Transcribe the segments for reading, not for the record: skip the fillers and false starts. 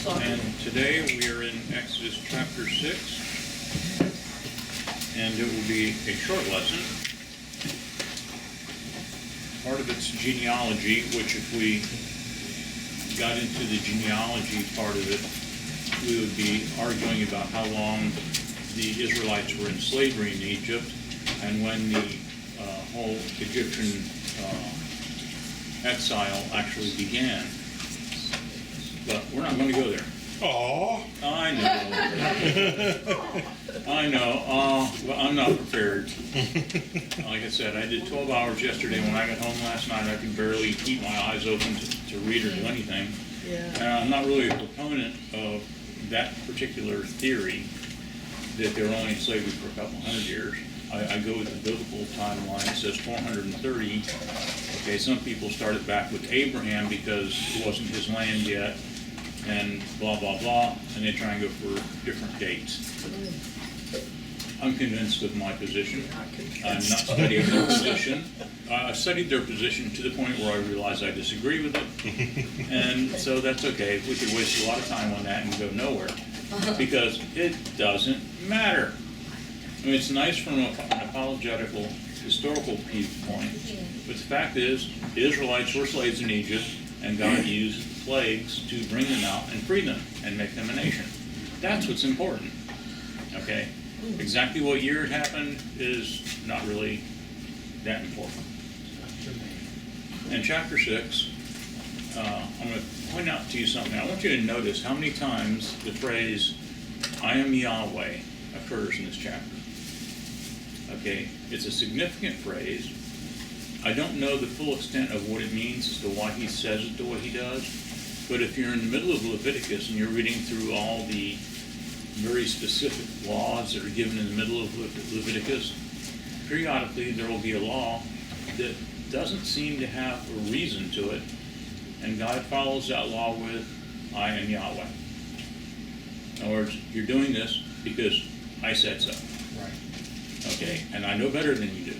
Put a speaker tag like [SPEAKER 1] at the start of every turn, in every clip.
[SPEAKER 1] And today we are in Exodus chapter 6, and it will be a short lesson. Part of it's genealogy, which if we got into the genealogy part of it, we would be arguing about how long the Israelites were in slavery in Egypt and when the whole Egyptian exile actually began. But we're not going to go there.
[SPEAKER 2] Oh,
[SPEAKER 1] I know. But I'm not prepared. Like I said, I did 12 hours yesterday. When I got home last night, I could barely keep my eyes open to read or do anything.
[SPEAKER 3] Yeah.
[SPEAKER 1] I'm not really a proponent of that particular theory that they were only in slavery for a couple hundred years. I go with the biblical timeline. It says 430. Okay, some people started back with Abraham because it wasn't his land yet, and blah, blah, blah, and they try and go for different dates. I'm convinced of my position. I'm not studying their position. I studied their position to the point where I realized I disagree with it, and so that's okay. We could waste a lot of time on that and go nowhere, because it doesn't matter. I mean, it's nice from an apologetical, historical viewpoint, but the fact is, the Israelites were slaves in Egypt, and God used plagues to bring them out and free them and make them a nation. That's what's important. Okay? Exactly what year it happened is not really that important. In chapter 6, I'm going to point out to you something. I want you to notice how many times the phrase, I am Yahweh, occurs in this chapter. Okay? It's a significant phrase. I don't know the full extent of what it means as to why he says it the way he does, but if you're in the middle of Leviticus and you're reading through all the very specific laws that are given in the middle of Leviticus, periodically there will be a law that doesn't seem to have a reason to it, and God follows that law with, I am Yahweh. In other words, you're doing this because I said so.
[SPEAKER 2] right.
[SPEAKER 1] Okay, and I know better than you do.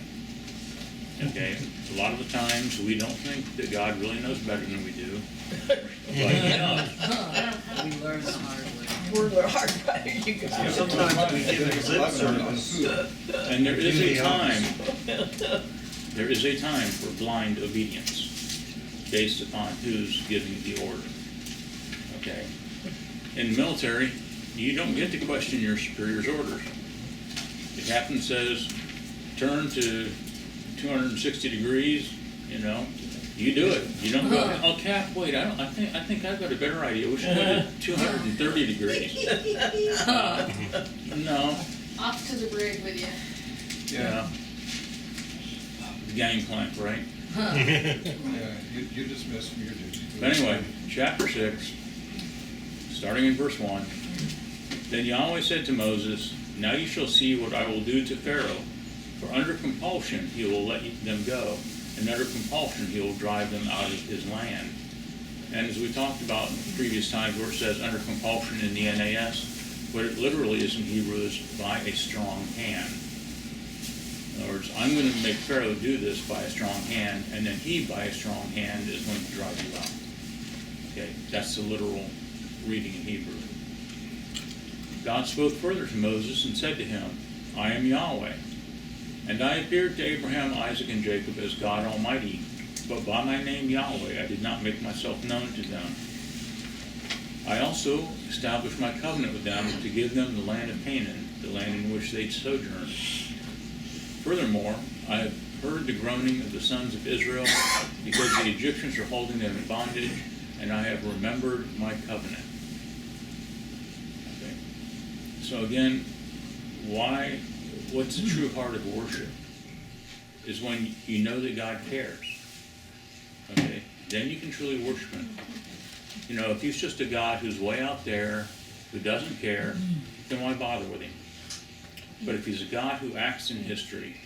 [SPEAKER 1] Okay, a lot of the times we don't think that God really knows better than we do, but He does.
[SPEAKER 3] We learn the hard way. We're the hard way, you guys.
[SPEAKER 4] Sometimes we give it lip service.
[SPEAKER 1] And there is a time for blind obedience based upon who's giving the order. Okay, in the military, you don't get to question your superior's orders. The captain says, turn to 260 degrees, you do it. You don't go, oh, Cap, wait, I think I've got a better idea. We should go to 230 degrees. No.
[SPEAKER 5] Off to the brig with you.
[SPEAKER 1] Yeah. The gangplank, right?
[SPEAKER 2] Yeah, you dismissed from your duty.
[SPEAKER 1] But anyway, chapter 6, starting in verse 1. Then Yahweh said to Moses, now you shall see what I will do to Pharaoh. For under compulsion he will let them go, and under compulsion he will drive them out of his land. And as we talked about in previous times where it says under compulsion in the NAS, what it literally is in Hebrew is by a strong hand. In other words, I'm going to make Pharaoh do this by a strong hand, and then he by a strong hand is going to drive you out. Okay, that's the literal reading in Hebrew. God spoke further to Moses and said to him, I am Yahweh. And I appeared to Abraham, Isaac, and Jacob as God Almighty, but by my name Yahweh I did not make myself known to them. I also established my covenant with them to give them the land of Canaan, the land in which they sojourned. Furthermore, I have heard the groaning of the sons of Israel, because the Egyptians are holding them in bondage, and I have remembered my covenant. Okay. So again, what's the true heart of worship? Is when you know that God cares. Okay? Then you can truly worship Him. If He's just a God who's way out there, who doesn't care, then why bother with Him? But if He's a God who acts in history,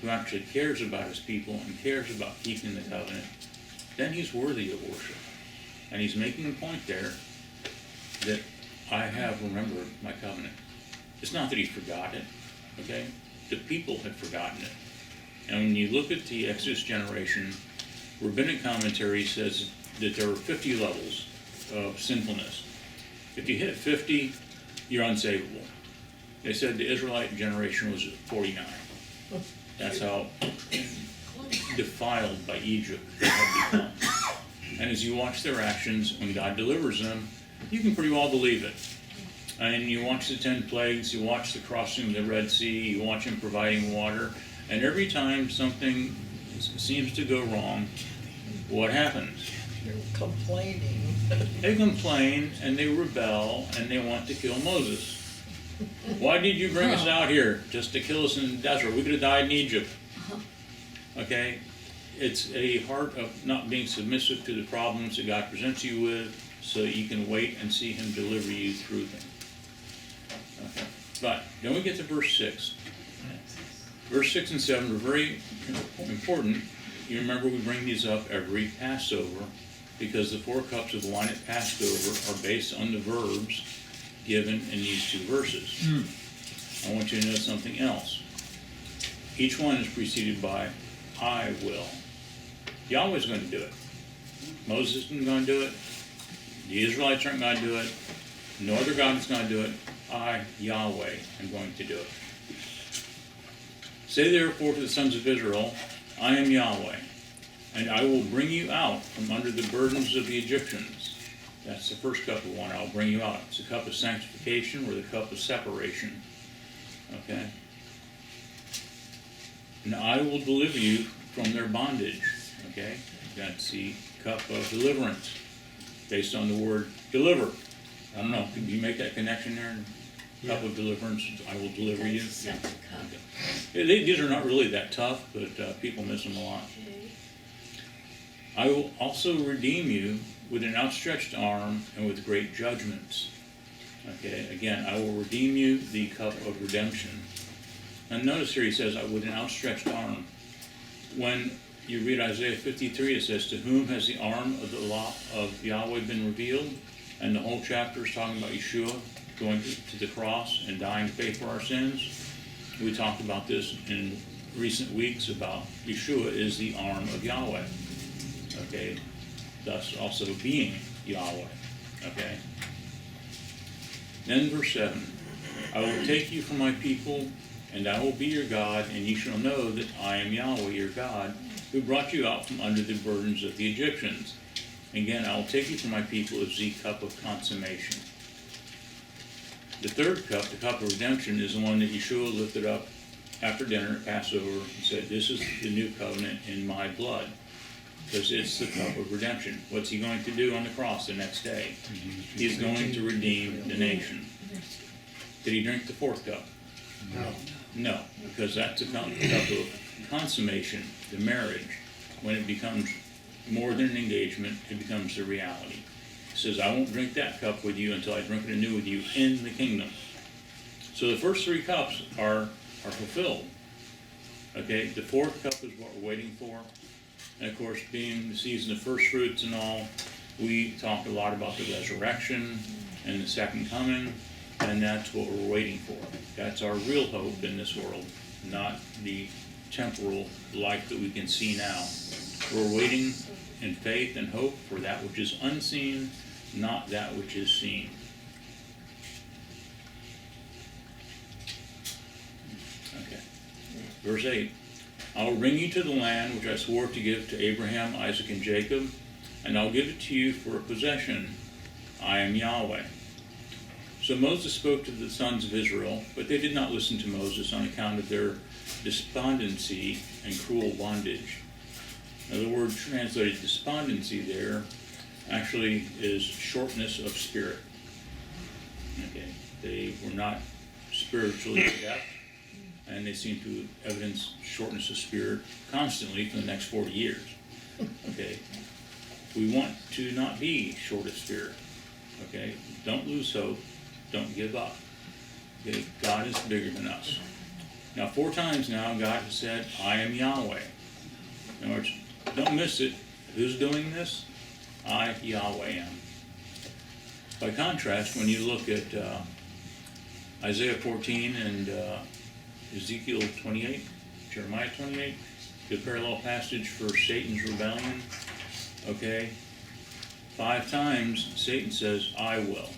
[SPEAKER 1] who actually cares about His people and cares about keeping the covenant, then He's worthy of worship. And He's making a point there that I have remembered my covenant. It's not that He forgot it. Okay? The people had forgotten it. And when you look at the Exodus generation, rabbinic commentary says that there were 50 levels of sinfulness. If you hit 50, you're unsavable. They said the Israelite generation was at 49. That's how defiled by Egypt they had become. And as you watch their actions, when God delivers them, you can pretty well believe it. And you watch the 10 plagues, you watch the crossing of the Red Sea, you watch Him providing water, and every time something seems to go wrong, what happens?
[SPEAKER 3] You're complaining.
[SPEAKER 1] They complain and they rebel and they want to kill Moses. Why did you bring us out here just to kill us in the desert? We could have died in Egypt. Okay? It's a heart of not being submissive to the problems that God presents you with so that you can wait and see Him deliver you through them. Okay. But then we get to verse 6. Verse 6 and 7 are very important. You remember we bring these up every Passover because the 4 cups of wine at Passover are based on the verbs given in these 2 verses. I want you to know something else. Each one is preceded by I will. Yahweh's going to do it. Moses isn't going to do it. The Israelites aren't going to do it. No other God is going to do it. I, Yahweh, am going to do it. Say therefore to the sons of Israel, I am Yahweh, and I will bring you out from under the burdens of the Egyptians. That's the first cup of wine. I'll bring you out. It's a cup of sanctification or the cup of separation. Okay? And I will deliver you from their bondage. Okay? That's the cup of deliverance, based on the word deliver. I don't know. Can you make that connection there? Cup of deliverance, I will deliver you.
[SPEAKER 5] That's a separate cup.
[SPEAKER 1] These are not really that tough, but people miss them a lot. I will also redeem you with an outstretched arm and with great judgments. Okay, again, I will redeem you, the cup of redemption. And notice here he says, with an outstretched arm. When you read Isaiah 53, it says, to whom has the arm of the law of Yahweh been revealed? And the whole chapter is talking about Yeshua going to the cross and dying to pay for our sins. We talked about this in recent weeks about Yeshua is the arm of Yahweh. Okay, thus also being Yahweh. Okay. Then verse 7, I will take you from my people, and I will be your God, and ye shall know that I am Yahweh your God, who brought you out from under the burdens of the Egyptians. Again, I will take you from my people as the cup of consummation. The third cup, the cup of redemption, is the one that Yeshua lifted up after dinner at Passover and said, this is the new covenant in my blood. Because it's the cup of redemption. What's he going to do on the cross the next day? He's going to redeem the nation. Did he drink the 4th cup? No, because that's a cup of consummation, the marriage. When it becomes more than an engagement, it becomes the reality. He says, I won't drink that cup with you until I drink it anew with you in the kingdom. So the first 3 cups are fulfilled. Okay, the 4th cup is what we're waiting for. And of course, being the season of first fruits and all, we talk a lot about the resurrection and the second coming, and that's what we're waiting for. That's our real hope in this world, not the temporal life that we can see now. We're waiting in faith and hope for that which is unseen, not that which is seen. Okay. Verse 8. I will bring you to the land which I swore to give to Abraham, Isaac, and Jacob, and I'll give it to you for a possession. I am Yahweh. So Moses spoke to the sons of Israel, but they did not listen to Moses on account of their despondency and cruel bondage. Now the word translated despondency there actually is shortness of spirit. Okay, they were not spiritually adept, and they seem to evidence shortness of spirit constantly for the next 40 years. Okay, we want to not be short of spirit. Okay, don't lose hope, don't give up. Okay, God is bigger than us. Now 4 times now God has said, I am Yahweh. In other words, don't miss it. Who's doing this? I, Yahweh, am. By contrast, when you look at Isaiah 14 and Ezekiel 28, Jeremiah 28, the parallel passage for Satan's rebellion, okay? 5 times Satan says, I will.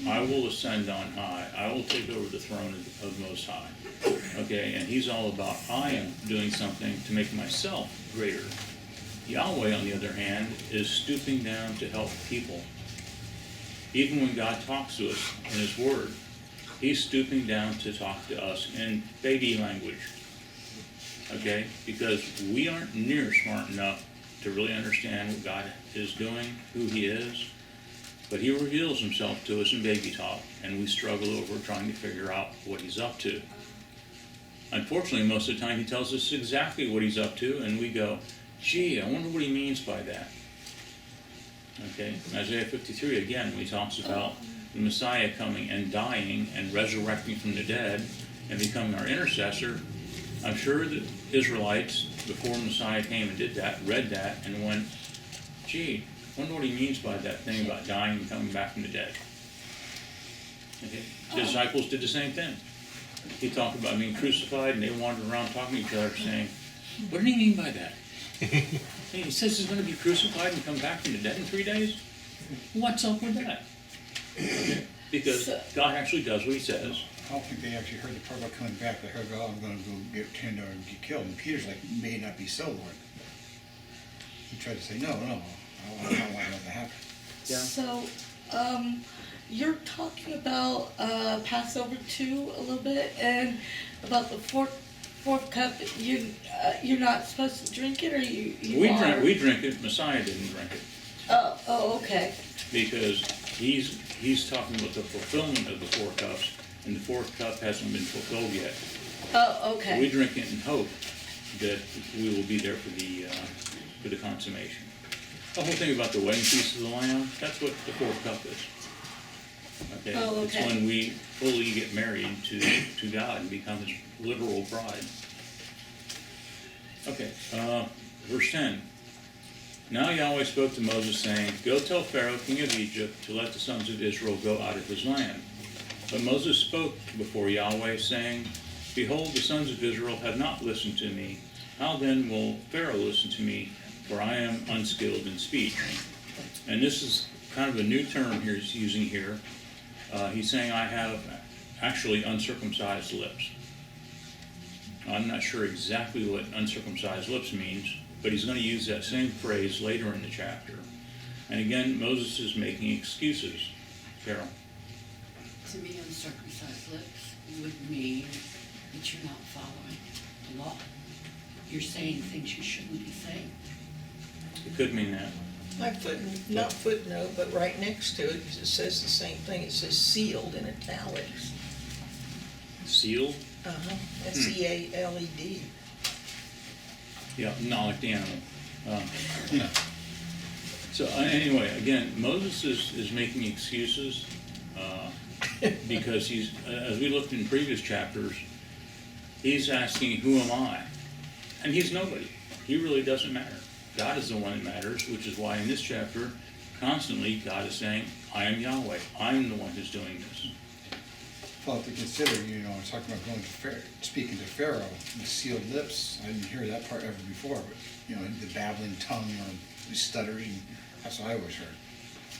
[SPEAKER 1] I will ascend on high. I will take over the throne of the Most High. Okay, and he's all about, I am doing something to make myself greater. Yahweh, on the other hand, is stooping down to help people. Even when God talks to us in his word, he's stooping down to talk to us in baby language. Okay, because we aren't near smart enough to really understand what God is doing, who he is. But he reveals himself to us in baby talk, and we struggle over trying to figure out what he's up to. Unfortunately, most of the time he tells us exactly what he's up to, and we go, gee, I wonder what he means by that. Okay, Isaiah 53, again, when he talks about the Messiah coming and dying and resurrecting from the dead and becoming our intercessor, I'm sure that Israelites, before Messiah came and did that, read that and went, gee, I wonder what he means by that thing about dying and coming back from the dead. Okay? The disciples did the same thing. He talked about being crucified, and they wandered around talking to each other saying, what did he mean by that? Hey, he says he's going to be crucified and come back from the dead in 3 days? What's up with that? Okay? Because God actually does what he says.
[SPEAKER 2] I don't think they actually heard the part about coming back. They heard, oh, I'm going to go get turned over and get killed. And Peter's like, may not be so, Lord. He tried to say, no, I don't want that to happen.
[SPEAKER 1] Yeah.
[SPEAKER 6] So, you're talking about Passover too a little bit, and about the fourth cup. You're not supposed to drink it, or you are?
[SPEAKER 1] We drink it. Messiah didn't drink it
[SPEAKER 6] Oh, okay.
[SPEAKER 1] because he's talking about the fulfillment of the 4 cups, and the 4th cup hasn't been fulfilled yet.
[SPEAKER 6] Oh, okay.
[SPEAKER 1] We drink it in hope that we will be there for the consummation. The whole thing about the wedding feast of the Lamb, that's what the 4th cup is. Okay?
[SPEAKER 6] Oh,
[SPEAKER 1] It's
[SPEAKER 6] okay.
[SPEAKER 1] when we fully get married to God and become his literal bride. Okay, verse 10. Now Yahweh spoke to Moses, saying, go tell Pharaoh, king of Egypt, to let the sons of Israel go out of his land. But Moses spoke before Yahweh, saying, behold, the sons of Israel have not listened to me. How then will Pharaoh listen to me? For I am unskilled in speech. And this is kind of a new term he's using here. He's saying I have actually uncircumcised lips. I'm not sure exactly what uncircumcised lips means, but he's going to use that same phrase later in the chapter. And again, Moses is making excuses. Carol?
[SPEAKER 3] To me, uncircumcised lips would mean that you're not following the law. You're saying things you shouldn't be saying.
[SPEAKER 1] It could mean that.
[SPEAKER 7] My not footnote, but right next to it, it says the same thing. It says sealed in italics.
[SPEAKER 1] Sealed?
[SPEAKER 7] S-E-A-L-E-D.
[SPEAKER 1] Yeah, not like the animal. So anyway, again, Moses is making excuses because he's, as we looked in previous chapters, he's asking, who am I? And he's nobody. He really doesn't matter. God is the one that matters, which is why in this chapter, constantly, God is saying, I am Yahweh. I'm the one who's doing this.
[SPEAKER 2] Well, to consider, it's talking about going to Pharaoh, speaking to Pharaoh, the sealed lips. I didn't hear that part ever before, but, the babbling tongue or the stuttering, that's what I always heard.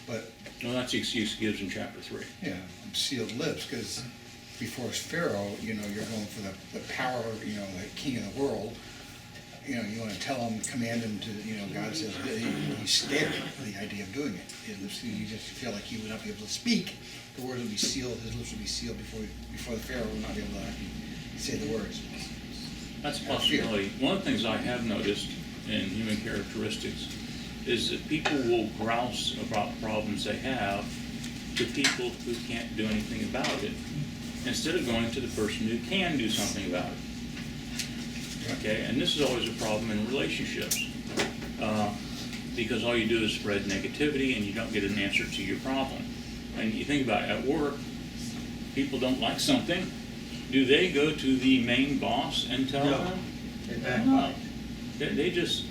[SPEAKER 2] But,
[SPEAKER 1] Well, that's the excuse he gives in chapter 3.
[SPEAKER 2] yeah, sealed lips, because before Pharaoh, you're going for the power, the king of the world. You want to tell him, command him to, God says, he's scared of the idea of doing it. You just feel like he would not be able to speak. The words would be sealed, his lips would be sealed before the Pharaoh would not be able to say the words.
[SPEAKER 1] That's a possibility. One of the things I have noticed in human characteristics is that people will grouse about problems they have to people who can't do anything about it, instead of going to the person who can do something about it. Okay, and this is always a problem in relationships, because all you do is spread negativity and you don't get an answer to your problem. And you think about it, at work, people don't like something. Do they go to the main boss and tell them? No. They just,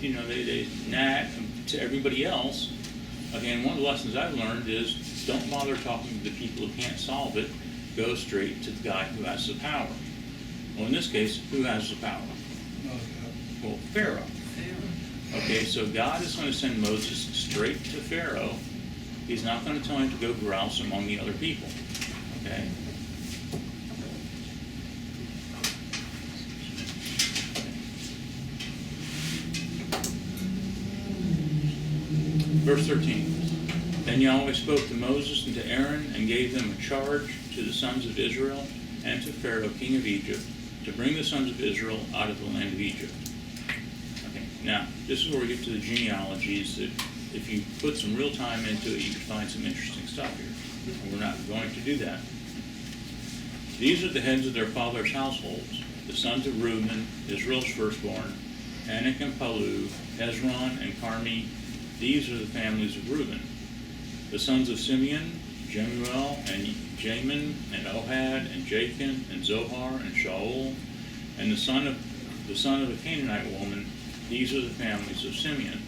[SPEAKER 1] they nag to everybody else. Again, one of the lessons I've learned is don't bother talking to the people who can't solve it. Go straight to the guy who has the power. Well, in this case, who has the power? Well, Pharaoh. Okay, so God is going to send Moses straight to Pharaoh He's not going to tell him to go grouse among the other people, okay? Verse 13. Then Yahweh spoke to Moses and to Aaron and gave them a charge to the sons of Israel and to Pharaoh, king of Egypt, to bring the sons of Israel out of the land of Egypt. Okay, now, this is where we get to the genealogies that if you put some real time into it, you can find some interesting stuff here. And we're not going to do that. These are the heads of their fathers' households, the sons of Reuben, Israel's firstborn, Anak and Palu, Hezron and Carmi. These are the families of Reuben. The sons of Simeon, Jemuel and Jamin and Ohad and Jachin and Zohar and Shaul, and the son of a Canaanite woman. These are the families of Simeon.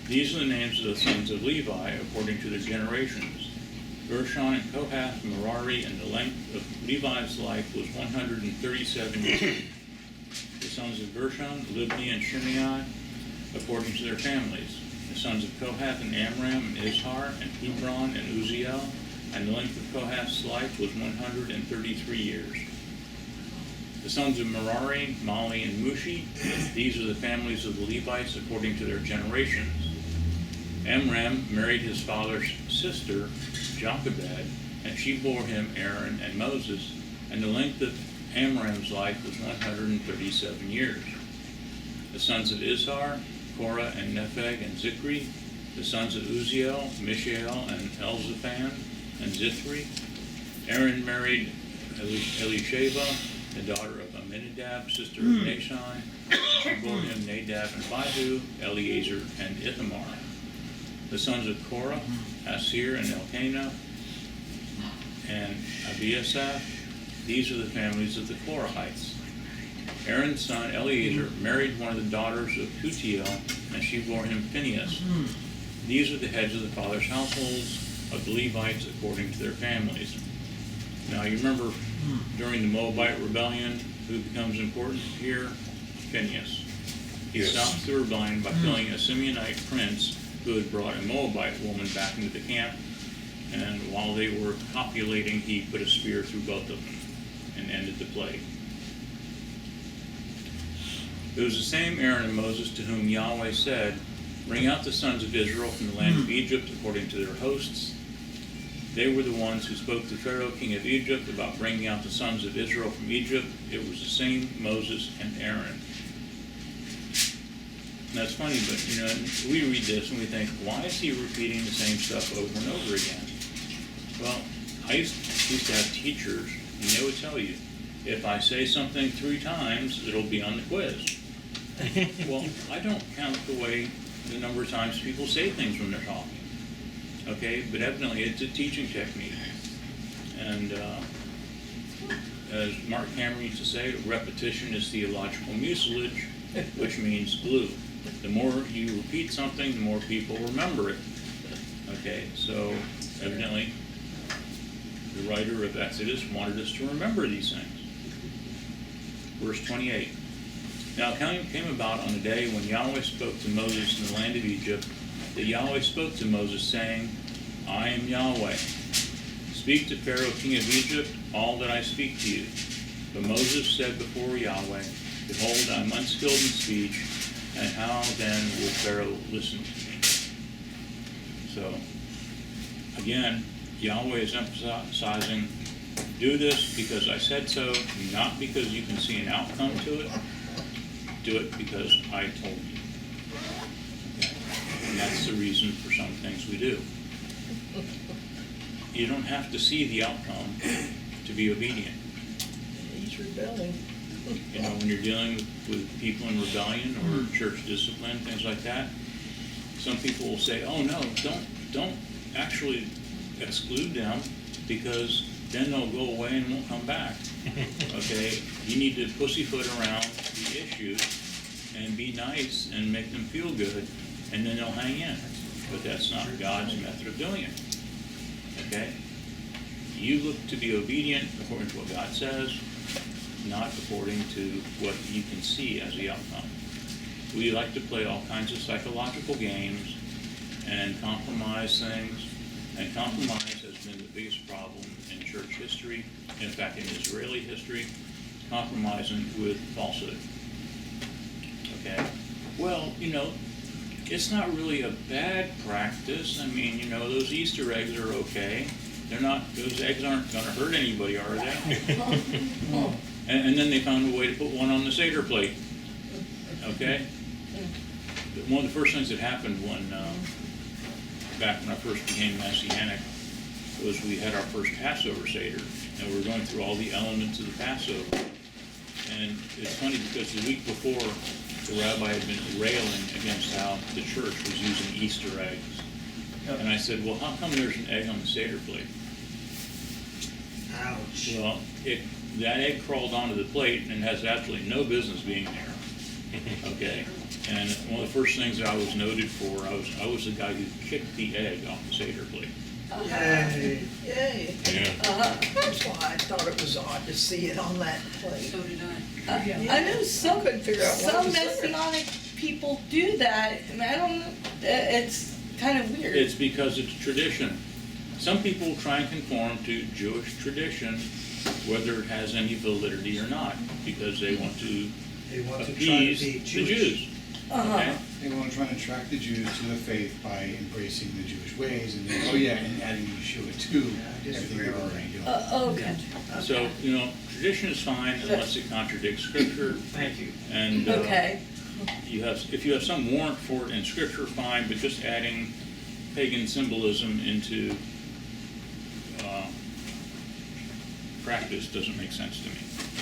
[SPEAKER 1] These are the names of the sons of Levi according to their generations. Gershon and Kohath, Merari, and the length of Levi's life was 137 years. The sons of Gershon, Libni and Shimei, according to their families. The sons of Kohath and Amram and Izhar and Hebron and Uzziel, and the length of Kohath's life was 133 years. The sons of Merari, Mali and Mushi. These are the families of the Levites according to their generations. Amram married his father's sister, Jochebed, and she bore him Aaron and Moses, and the length of Amram's life was 137 years. The sons of Izhar, Korah and Nepheg and Zikri. The sons of Uzziel, Mishael and Elzaphan and Zithri. Aaron married Elisheva, the daughter of Aminadab, sister of Nashon. She bore him Nadab and Abihu, Eleazar and Ithamar. The sons of Korah, Asir and Elkanah and Abiasaph. These are the families of the Korahites. Aaron's son Eleazar married one of the daughters of Putiel, and she bore him Phinehas. These are the heads of the fathers' households of the Levites according to their families. Now you remember during the Moabite rebellion, who becomes important here? Phinehas. He stops the rebellion by killing a Simeonite prince who had brought a Moabite woman back into the camp, and while they were copulating, he put a spear through both of them and ended the plague. It was the same Aaron and Moses to whom Yahweh said, "Bring out the sons of Israel from the land of Egypt according to their hosts." They were the ones who spoke to Pharaoh, king of Egypt, about bringing out the sons of Israel from Egypt. It was the same Moses and Aaron. And that's funny, but we read this and we think, why is he repeating the same stuff over and over again? Well, I used to have teachers, and they would tell you, if I say something 3 times, it'll be on the quiz. Well, I don't count the number of times people say things when they're talking. Okay, but evidently it's a teaching technique. And as Mark Cameron used to say, repetition is theological mucilage, which means glue. The more you repeat something, the more people remember it. Okay, so evidently the writer of Exodus wanted us to remember these things. Verse 28. Now it came about on the day when Yahweh spoke to Moses in the land of Egypt, that Yahweh spoke to Moses, saying, I am Yahweh. Speak to Pharaoh, king of Egypt, all that I speak to you. But Moses said before Yahweh, Behold, I am unskilled in speech, and how then will Pharaoh listen to me? So, again, Yahweh is emphasizing, do this because I said so, not because you can see an outcome to it. Do it because I told you. Okay. And that's the reason for some things we do. You don't have to see the outcome to be obedient.
[SPEAKER 7] He's rebelling.
[SPEAKER 1] When you're dealing with people in rebellion or church discipline, things like that, some people will say, oh no, don't actually exclude them, because then they'll go away and won't come back. Okay? You need to pussyfoot around the issue and be nice and make them feel good, and then they'll hang in. But that's not God's method of doing it. Okay? You look to be obedient according to what God says, not according to what you can see as the outcome. We like to play all kinds of psychological games and compromise things. And compromise has been the biggest problem in church history, in fact, in Israeli history, compromising with falsehood. Okay? Well, it's not really a bad practice. I mean, those Easter eggs are okay. Those eggs aren't gonna hurt anybody, are they? And then they found a way to put one on the Seder plate. Okay? One of the first things that happened back when I first became Messianic, was we had our first Passover Seder, and we were going through all the elements of the Passover. And it's funny because the week before, the rabbi had been railing against how the church was using Easter eggs. And I said, well, how come there's an egg on the Seder plate?
[SPEAKER 4] Ouch.
[SPEAKER 1] Well, that egg crawled onto the plate and has absolutely no business being there. Okay? And one of the first things that I was noted for, I was the guy who kicked the egg off the Seder plate.
[SPEAKER 7] Yay.
[SPEAKER 8] Yeah.
[SPEAKER 7] That's why I thought it was odd to see it on that plate.
[SPEAKER 3] So did I.
[SPEAKER 6] I know some
[SPEAKER 7] Couldn't figure out what
[SPEAKER 6] some
[SPEAKER 7] was there.
[SPEAKER 6] Messianic people do that, and I don't know. It's kind of weird.
[SPEAKER 1] It's because it's tradition. Some people try and conform to Jewish tradition, whether it has any validity or not, because they want to
[SPEAKER 4] They want to try to
[SPEAKER 1] appease
[SPEAKER 4] be
[SPEAKER 1] the
[SPEAKER 4] Jewish.
[SPEAKER 1] Jews. Okay?
[SPEAKER 2] They want to try and attract the Jews to the faith by embracing the Jewish ways and then, and adding Yeshua to
[SPEAKER 4] I
[SPEAKER 2] everything
[SPEAKER 4] disagree
[SPEAKER 2] they're
[SPEAKER 4] with
[SPEAKER 2] already doing.
[SPEAKER 6] Okay.
[SPEAKER 1] So, tradition is fine unless it contradicts Scripture.
[SPEAKER 4] Thank you.
[SPEAKER 1] And
[SPEAKER 6] Okay.
[SPEAKER 1] if you have some warrant for it in Scripture, fine, but just adding pagan symbolism into practice doesn't make sense to me.